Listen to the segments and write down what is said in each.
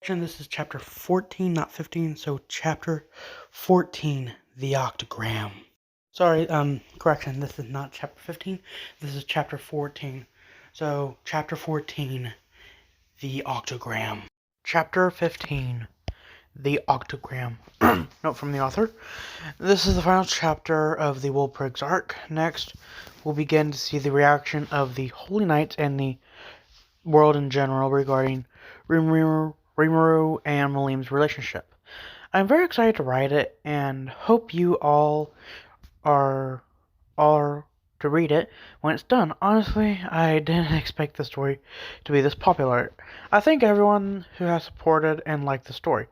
This is chapter 14, not 15, so chapter 14, the octogram. Sorry, correction, this is not chapter 15, this is chapter 14. So, chapter 14, the octogram. Chapter 15, the octogram. Note from the author. This is the final chapter of the Wolfbriggs arc. Next, we'll begin to see the reaction of the Holy Knights and the world in general regarding Rimiru and Milim's relationship. I'm very excited to write it and hope you all are to read it when it's done. Honestly, I didn't expect the story to be this popular. I thank everyone who has supported and liked the story.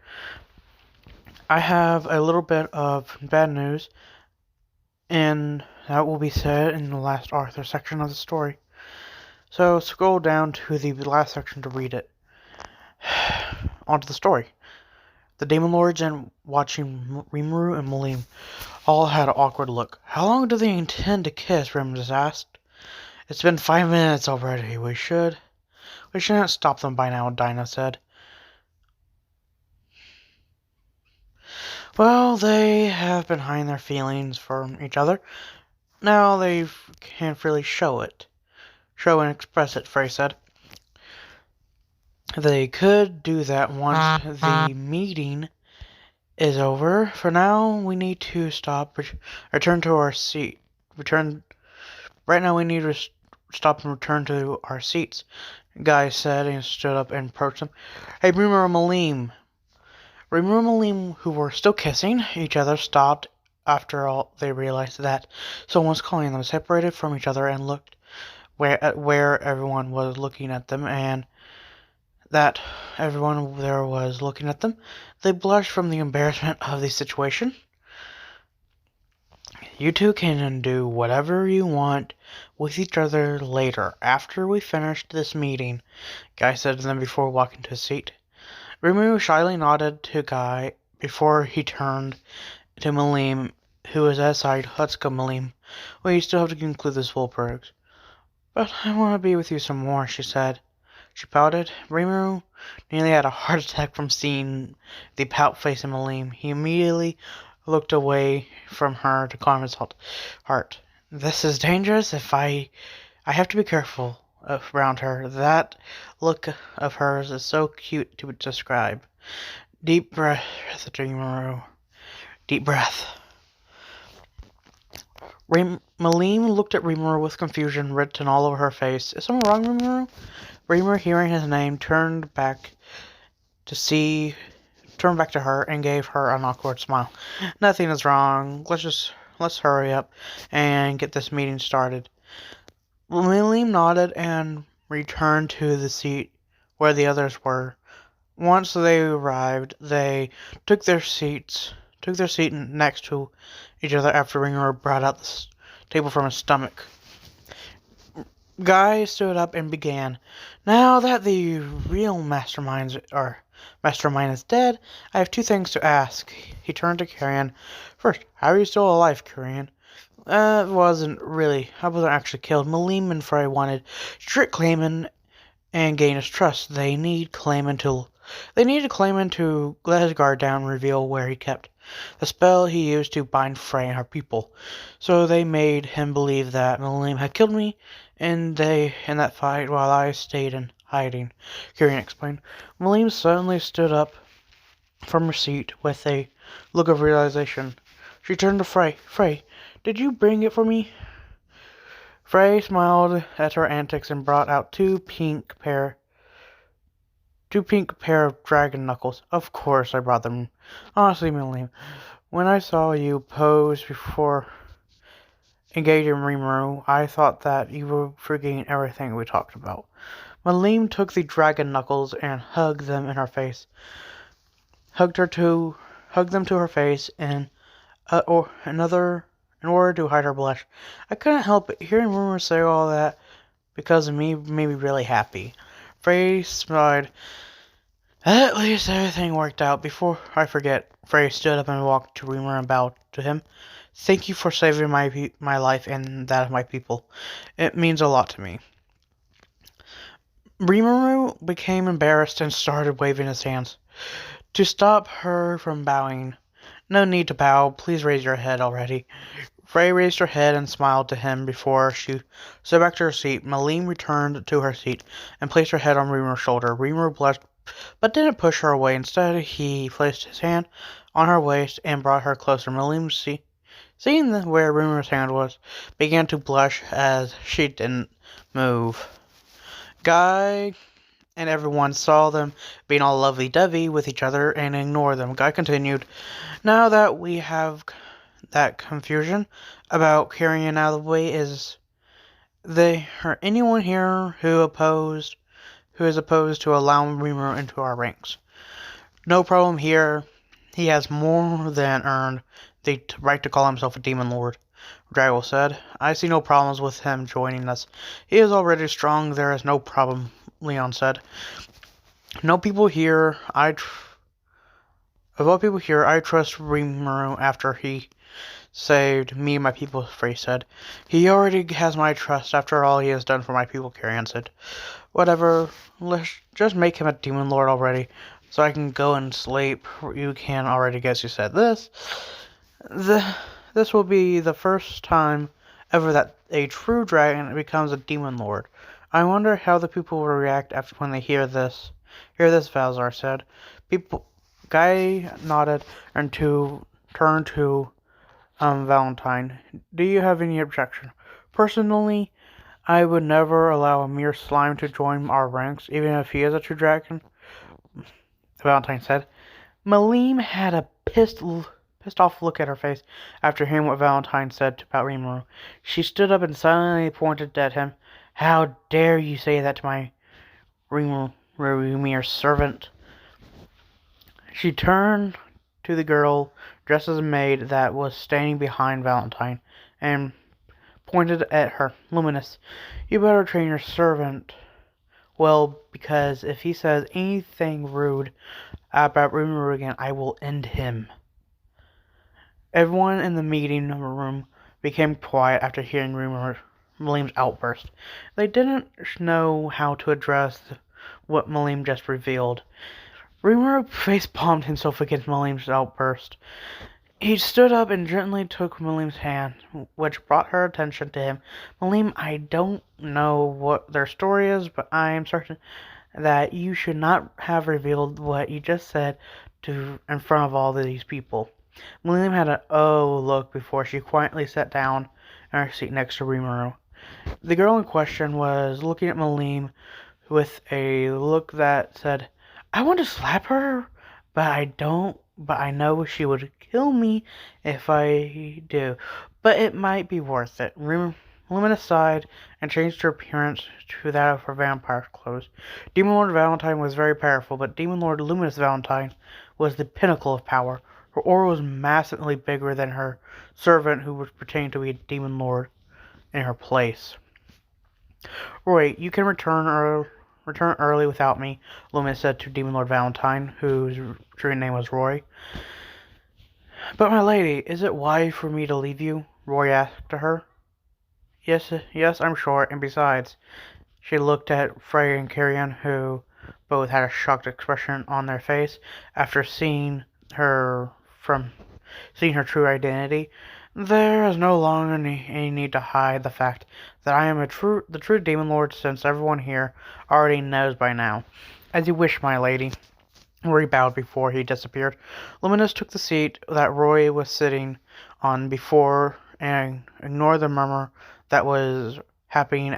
I have a little bit of bad news, and that will be said in the last Arthur section of the story. So scroll down to the last section to read it. Onto the story. The Demon Lords and watching Rimiru and Milim all had an awkward look. How long do they intend to kiss? Rim just asked. It's been 5 minutes already. We shouldn't stop them by now, Dinah said. Well, they have been hiding their feelings from each other. Now they can freely show and express it, Frey said. They could do that once the meeting is over. For now, we need to return to our seat. Right now, we need to stop and return to our seats, Guy said, and stood up and approached them. Hey, Rimiru and Milim. Rimiru and Milim, who were still kissing each other, stopped after all they realized that someone was calling them, separated from each other, and looked where everyone was looking at them, and that everyone there was looking at them. They blushed from the embarrassment of the situation. You two can do whatever you want with each other later, after we finish this meeting, Guy said to them before walking to his seat. Rimiru shyly nodded to Guy before he turned to Milim, who was aside. Let's go, Milim. We still have to conclude this Wolfbriggs. But I want to be with you some more, she said. She pouted. Rimiru nearly had a heart attack from seeing the pout face of Milim. He immediately looked away from her to calm his heart. This is dangerous. I have to be careful around her. That look of hers is so cute to describe. Deep breath, Rimiru. Deep breath. Milim looked at Rimiru with confusion written all over her face. Is something wrong, Rimiru? Rimiru, hearing his name, turned back to her and gave her an awkward smile. Nothing is wrong. Let's hurry up and get this meeting started. Milim nodded and returned to the seat where the others were. Once they arrived, they took their seat next to each other after Rimiru brought out the table from his stomach. Guy stood up and began. Now that the real mastermind is dead, I have 2 things to ask. He turned to Carrion. First, how are you still alive, Carrion? I wasn't actually killed. Milim and Frey wanted strict Clayman and gain his trust. They needed Clayman to let his guard down and reveal where he kept the spell he used to bind Frey and her people. So they made him believe that Milim had killed me in that fight while I stayed in hiding, Carrion explained. Milim suddenly stood up from her seat with a look of realization. She turned to Frey. Frey, did you bring it for me? Frey smiled at her antics and brought out two pink pair of dragon knuckles. Of course I brought them. Honestly, Milim, when I saw you pose before engaging Rimiru, I thought that you were forgetting everything we talked about. Milim took the dragon knuckles and hugged them to her face in order to hide her blush. I couldn't help it. Hearing Rimiru say all that because of me made me really happy. Frey smiled. At least everything worked out. Before I forget, Frey stood up and walked to Rimiru and bowed to him. Thank you for saving my life and that of my people. It means a lot to me. Rimiru became embarrassed and started waving his hands to stop her from bowing. No need to bow. Please raise your head already. Frey raised her head and smiled to him before she stood back to her seat. Milim returned to her seat and placed her head on Rimiru's shoulder. Rimiru blushed but didn't push her away. Instead, he placed his hand on her waist and brought her closer. Milim, seeing where Rimiru's hand was, began to blush as she didn't move. Guy and everyone saw them being all lovey-dovey with each other and ignored them. Guy continued, "Now that we have that confusion about carrying out of the way, is there anyone here who is opposed to allowing Rimiru into our ranks? No problem here. He has more than earned the right to call himself a demon lord," Draggle said. "I see no problems with him joining us. He is already strong. There is no problem," Leon said. Of all people here, I trust Rimiru after he saved me and my people," Frey said. "He already has my trust after all he has done for my people," Carrion said. "Whatever, let's just make him a demon lord already, so I can go and sleep. You can already guess who said this. This will be the first time ever that a true dragon becomes a demon lord. I wonder how the people will react after when they hear this. Valzar said. Guy nodded and turned to Valentine. "Do you have any objection?" "Personally, I would never allow a mere slime to join our ranks, even if he is a true dragon," Valentine said. Milim had a pissed off look at her face after hearing what Valentine said about Rimiru. She stood up and silently pointed at him. "How dare you say that to my Rimiru servant?" She turned to the girl dressed as a maid that was standing behind Valentine and pointed at her. "Luminous, you better train your servant well, because if he says anything rude about Rimiru again, I will end him." Everyone in the meeting room became quiet after hearing Milim's outburst. They didn't know how to address what Milim just revealed. Rimiru face-palmed himself against Milim's outburst. He stood up and gently took Milim's hand, which brought her attention to him. "Milim, I don't know what their story is, but I am certain that you should not have revealed what you just said in front of all these people." Milim had an look before she quietly sat down in her seat next to Rimiru. The girl in question was looking at Milim with a look that said, "I want to slap her, but I know she would kill me if I do. But it might be worth it." Luminous sighed and changed her appearance to that of her vampire clothes. Demon Lord Valentine was very powerful, but Demon Lord Luminous Valentine was the pinnacle of power. Her aura was massively bigger than her servant, who was pretending to be a demon lord in her place. "Roy, you can return early without me," Luminous said to Demon Lord Valentine, whose true name was Roy. "But my lady, is it wise for me to leave you?" Roy asked her. Yes, I'm sure, and besides," she looked at Frey and Carrion, who both had a shocked expression on their face after seeing her true identity. "There is no longer any need to hide the fact that I am the true demon lord, since everyone here already knows by now." "As you wish, my lady." Roy bowed before he disappeared. Luminous took the seat that Roy was sitting on before and ignored the murmur that was happening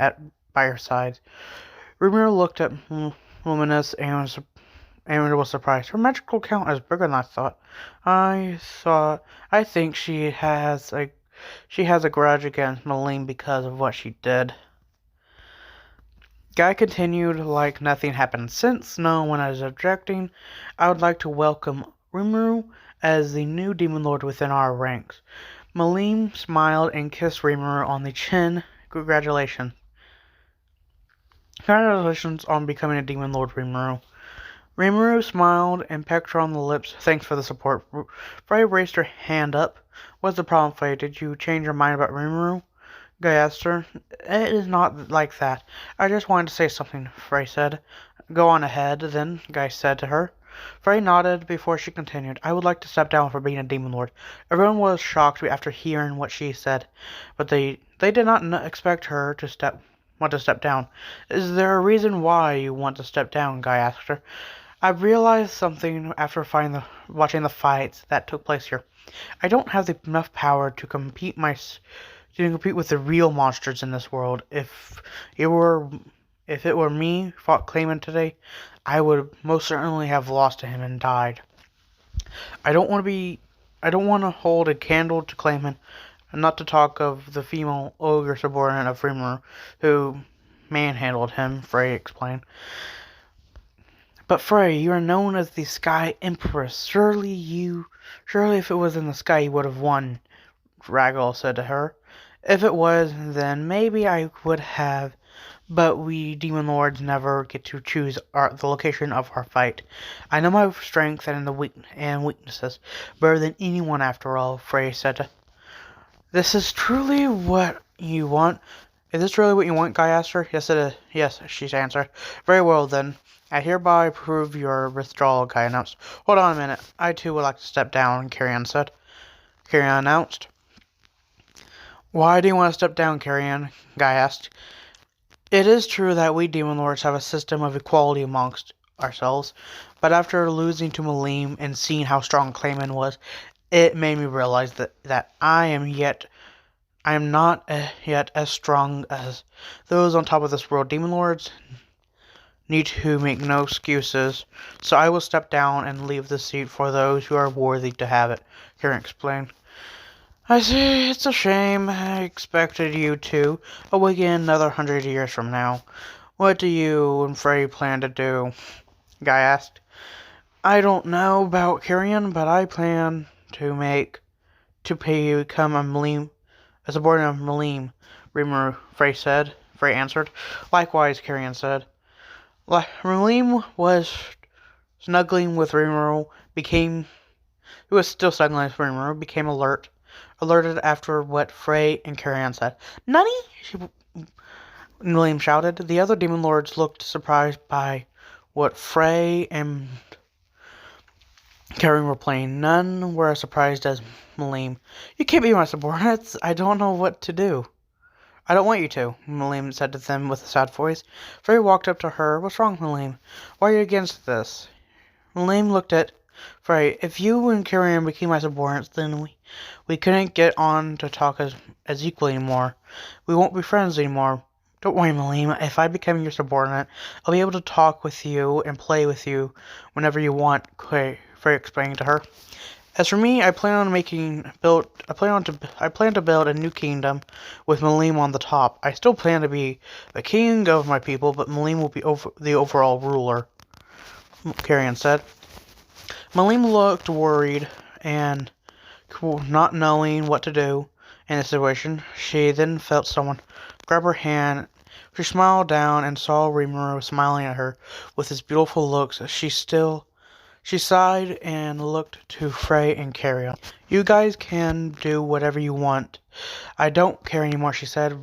by her side. Rimiru looked at Luminous and was surprised. "Her magical count is bigger than I thought. I think she has a grudge against Milim because of what she did." Guy continued like nothing happened. "Since no one is objecting, I would like to welcome Rimiru as the new demon lord within our ranks." Milim smiled and kissed Rimiru on the chin. Congratulations on becoming a demon lord, Rimiru." Rimiru smiled and pecked her on the lips. "Thanks for the support." Frey raised her hand up. "What's the problem, Frey? Did you change your mind about Rimiru?" Guy asked her. It is not like that. I just wanted to say something, Frey said. Go on ahead, then, Guy said to her. Frey nodded before she continued. I would like to step down for being a demon lord. Everyone was shocked after hearing what she said, but they did not expect her to want to step down. Is there a reason why you want to step down? Guy asked her. I realized something after watching the fights that took place here. I don't have enough power to compete with the real monsters in this world. If it were me fought Clayman today, I would most certainly have lost to him and died. I don't want to hold a candle to Clayman, and not to talk of the female ogre subordinate of Rimiru, who manhandled him, Frey explained. But Frey, you are known as the Sky Empress. Surely if it was in the sky you would have won, Raggle said to her. If it was, then maybe I would have, but we demon lords never get to choose the location of our fight. I know my strengths and weaknesses better than anyone after all, Frey said. This is truly what you want? Is this really what you want, Guy asked her. Yes, it is. Yes, she answered. Very well, then. I hereby approve your withdrawal, Guy announced. Hold on a minute. I, too, would like to step down, Carrion said. Carrion announced. Why do you want to step down, Carrion? Guy asked. It is true that we demon lords have a system of equality amongst ourselves, but after losing to Milim and seeing how strong Clayman was, it made me realize that I am not yet as strong as those on top of this world. Demon lords need to make no excuses, so I will step down and leave the seat for those who are worthy to have it, Carrion explained. I see, it's a shame. I expected you to awaken another 100 years from now. What do you and Frey plan to do? Guy asked. I don't know about Carrion, but I plan to become a subordinate of Milim, Rimiru, Frey answered. Likewise, Carrion said. Milim was snuggling with Rimiru, became alerted after what Frey and Carrion said. Nani? Milim shouted. The other demon lords looked surprised by what Frey and Carrion were playing. None were as surprised as Milim. You can't be my subordinates. I don't know what to do. I don't want you to, Milim said to them with a sad voice. Frey walked up to her. What's wrong, Milim? Why are you against this? Milim looked at Frey. If you and Carrion became my subordinates, then we couldn't get on to talk as equally anymore. We won't be friends anymore. Don't worry, Milim. If I become your subordinate, I'll be able to talk with you and play with you whenever you want, Frey explained to her. As for me, I plan to build a new kingdom with Milim on the top. I still plan to be the king of my people, but Milim will be the overall ruler, Carrion said. Milim looked worried and not knowing what to do in the situation. She then felt someone grab her hand. She smiled down and saw Rimiru smiling at her with his beautiful looks. She sighed and looked to Frey and Carrion. You guys can do whatever you want. I don't care anymore, she said.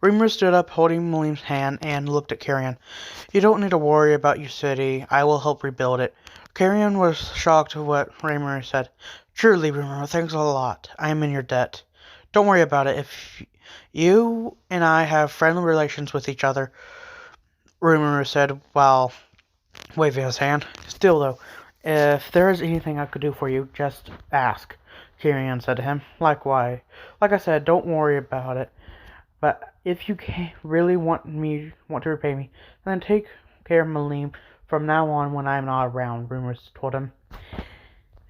Rimiru stood up, holding Milim's hand, and looked at Carrion. You don't need to worry about your city. I will help rebuild it. Carrion was shocked at what Rimiru said. Truly, Rimiru, thanks a lot. I am in your debt. Don't worry about it. If you and I have friendly relations with each other, Rimiru said while waving his hand. Still, though, if there is anything I could do for you, just ask, Carrion said to him. Likewise. Like I said, don't worry about it. But if you really want to repay me, then take care of Milim from now on when I am not around, Rimiru told him.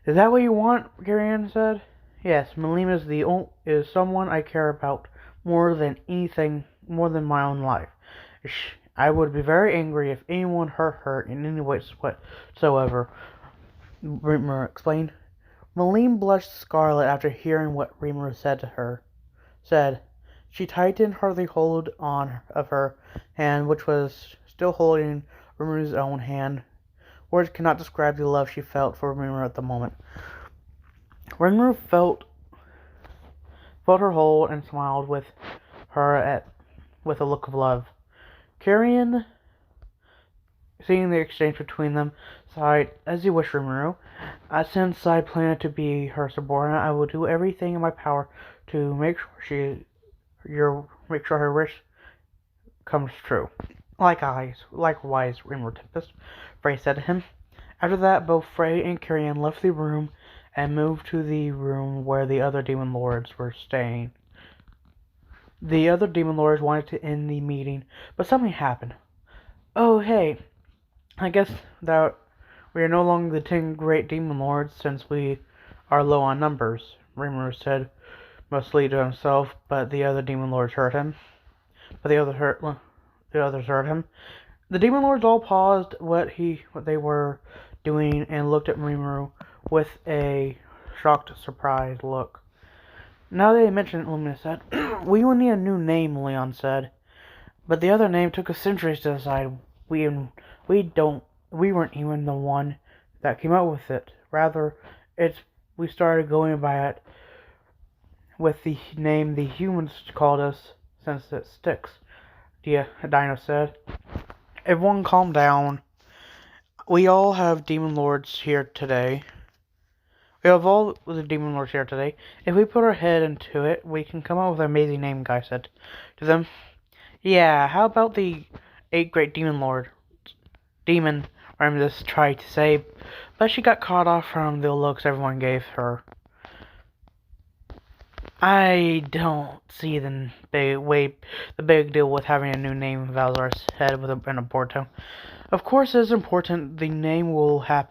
Is that what you want? Carrion said. Yes, Milim is someone I care about more than my own life. I would be very angry if anyone hurt her in any way whatsoever, Rimiru explained. Milim blushed scarlet after hearing what Rimiru said. She tightened her hold of her hand, which was still holding Rimiru's own hand. Words cannot describe the love she felt for Rimiru at the moment. Rimiru felt her hold and smiled with her with a look of love. Carrion, seeing the exchange between them, sighed, "As you wish, Rimiru. Since I plan to be her subordinate, I will do everything in my power to make sure her wish comes true." Likewise, Rimiru Tempest, Frey said to him. After that, both Frey and Carrion left the room and moved to the room where the other demon lords were staying. The other demon lords wanted to end the meeting, but something happened. "Oh, hey, I guess that we are no longer the 10 great demon lords since we are low on numbers," Rimiru said, mostly to himself, but the other demon lords heard him. The others heard him. The demon lords all paused what they were doing and looked at Rimiru with a shocked, surprised look. "Now that you mention it," Lumina said, "we will need a new name," Leon said. "But the other name took us centuries to decide. We weren't even the one that came up with it. Rather, we started going by it with the name the humans called us since it sticks," Dino said. "Everyone calm down. We all have demon lords here today. We have all the demon lords here today. If we put our head into it, we can come up with an amazing name," Guy said to them. "Yeah, how about the 8 great demon lord?" Ramses tried to say, but she got caught off from the looks everyone gave her. "I don't see the big deal with having a new name," Valzar said in a bored tone. "Of course it is important. The name will help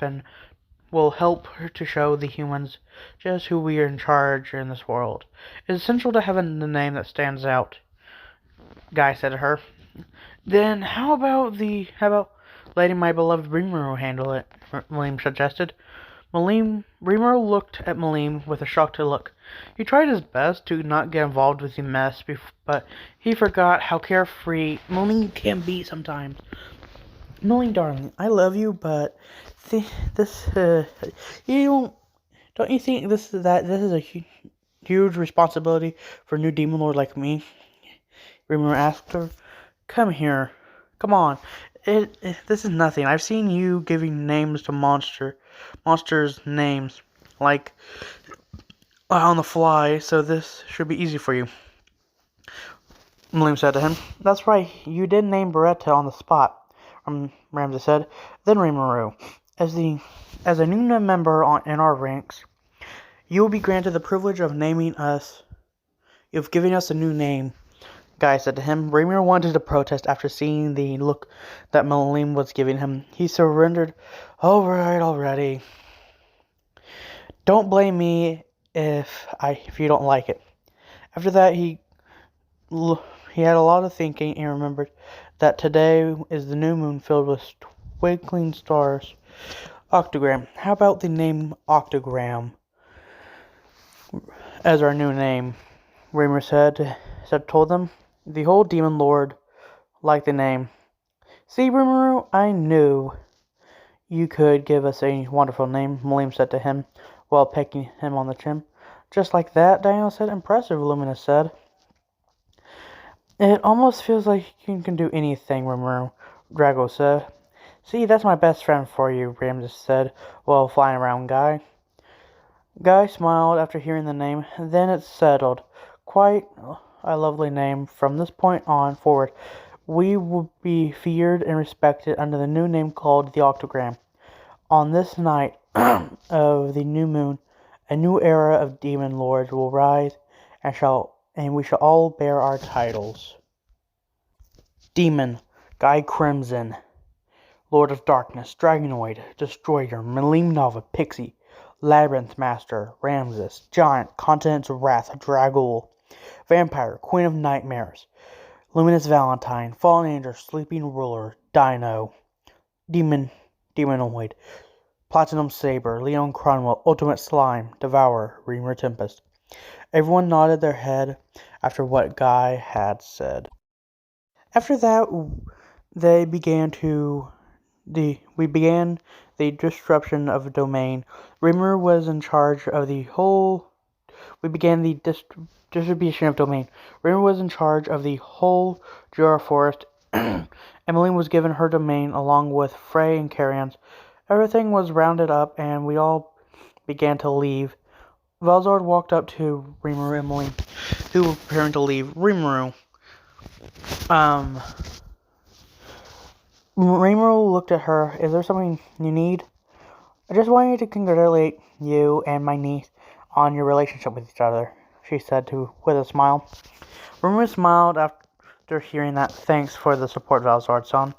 to show the humans just who we are in charge in this world. It's essential to have a name that stands out," Guy said to her. "Then how about letting my beloved Rimiru handle it?" Milim suggested. Rimiru looked at Milim with a shocked look. He tried his best to not get involved with the mess, but he forgot how carefree Milim can be sometimes. "Milim, darling, I love you, but don't you think this is a huge responsibility for a new demon lord like me?" Rimiru asked her. Come on. This is nothing. I've seen you giving names to monsters' names, like on the fly, so this should be easy for you," Milim said to him. "That's right, you did name Beretta on the spot," Ramsey said. Then Rimiru, as a new member in our ranks, you will be granted the privilege of naming us. You've given us a new name, Guy said to him. Rimiru wanted to protest after seeing the look that Milim was giving him. He surrendered. "All right, already. Don't blame me if you don't like it." After that, he had a lot of thinking and remembered that today is the new moon filled with twinkling stars. Octogram. How about the name Octogram as our new name? Rimiru told them. The whole demon lord liked the name. "See, Rimiru, I knew you could give us a wonderful name," Milim said to him while pecking him on the chin. "Just like that?" Daniel said. "Impressive," Lumina said. "It almost feels like you can do anything," Rimiru, Drago said. "See, that's my best friend for you," Ramses said while flying around Guy. Guy smiled after hearing the name. Then it settled. Quite a lovely name. From this point on forward, we will be feared and respected under the new name called the Octogram. On this night of the new moon, a new era of demon lords will rise, and we shall all bear our titles. Demon, Guy Crimson, Lord of Darkness, Dragonoid, Destroyer, Milim Nova, Pixie, Labyrinth Master, Ramses, Giant, Continent's Wrath, Dragul, Vampire, Queen of Nightmares, Luminous Valentine, Fallen Angel, Sleeping Ruler, Dino, Demonoid, Platinum Saber, Leon Cromwell, Ultimate Slime, Devourer, Rimiru Tempest. Everyone nodded their head after what Guy had said. After that, we began the disruption of the domain. Rimiru was in charge of the whole we began the distribution of domain. Rimiru was in charge of the whole Jura forest, and Milim was given her domain along with Frey and Carians. Everything was rounded up, and we all began to leave. Velzard walked up to Rimiru and Milim, who were preparing to leave. Rimiru looked at her. Is there something you need? I just wanted to congratulate you and my niece on your relationship with each other, she said with a smile. Rimiru smiled after hearing that. Thanks for the support, Valzard-san.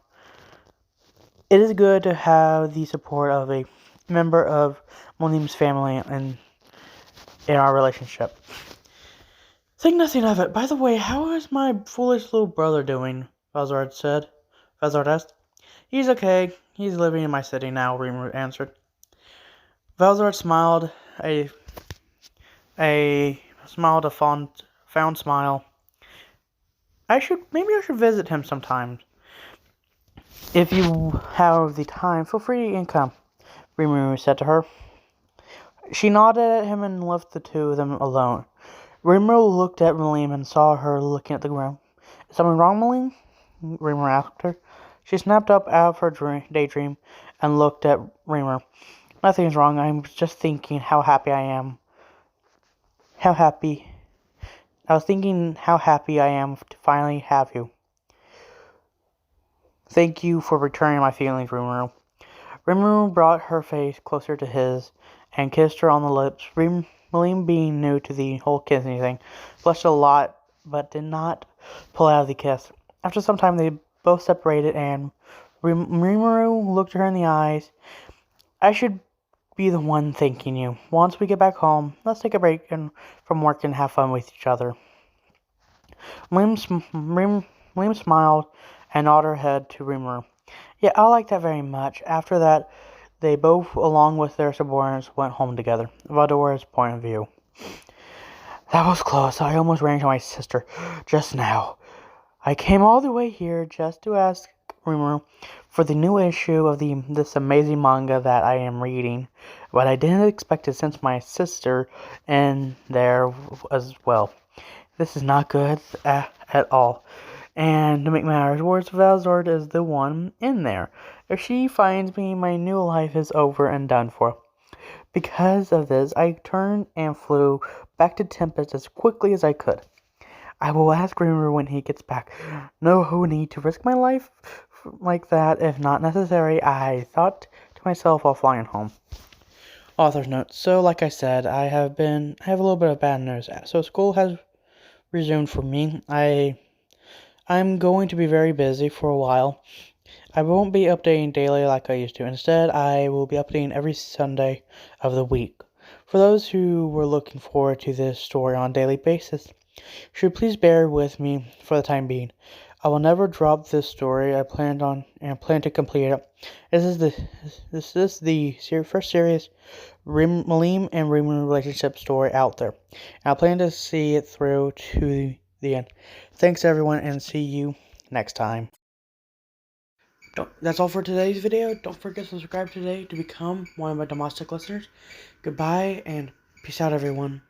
It is good to have the support of a member of Milim's family in our relationship. Think nothing of it. By the way, how is my foolish little brother doing? Valzard asked. He's okay. He's living in my city now, Rimiru answered. Valzard smiled a fond smile. Maybe I should visit him sometime. If you have the time, feel free to come, Rimiru said to her. She nodded at him and left the two of them alone. Rimiru looked at Milim and saw her looking at the ground. Is something wrong, Milim? Rimiru asked her. She snapped up out of her daydream and looked at Rimiru. Nothing's wrong. I'm just thinking how happy I am. I was thinking how happy I am to finally have you. Thank you for returning my feelings, Rimiru. Rimiru brought her face closer to his and kissed her on the lips. Milim, being new to the whole kissing thing, blushed a lot but did not pull out of the kiss. After some time, they both separated, and Rimiru looked her in the eyes. I should be the one thanking you. Once we get back home, let's take a break from work and have fun with each other. Milim smiled and nodded her head to Rimiru. Yeah, I like that very much. After that, they both, along with their subordinates, went home together. Valdora's point of view. That was close. I almost ran into my sister just now. I came all the way here just to ask Rimiru for the new issue of this amazing manga that I am reading, but I didn't expect it since my sister in there as well. This is not good at all. And to make matters worse, Valzard is the one in there. If she finds me, my new life is over and done for. Because of this, I turned and flew back to Tempest as quickly as I could. I will ask Rimiru when he gets back. No need to risk my life like that if not necessary, I thought to myself while flying home. Author's note. So, like I said, I have a little bit of bad news. So, school has resumed for me. I'm going to be very busy for a while. I won't be updating daily like I used to. Instead, I will be updating every Sunday of the week. For those who were looking forward to this story on a daily basis, should please bear with me for the time being. I will never drop this story. I plan to complete it. This is the first serious Milim and Rimiru relationship story out there. And I plan to see it through to the end. Thanks everyone, and see you next time. That's all for today's video. Don't forget to subscribe today to become one of my domestic listeners. Goodbye and peace out, everyone.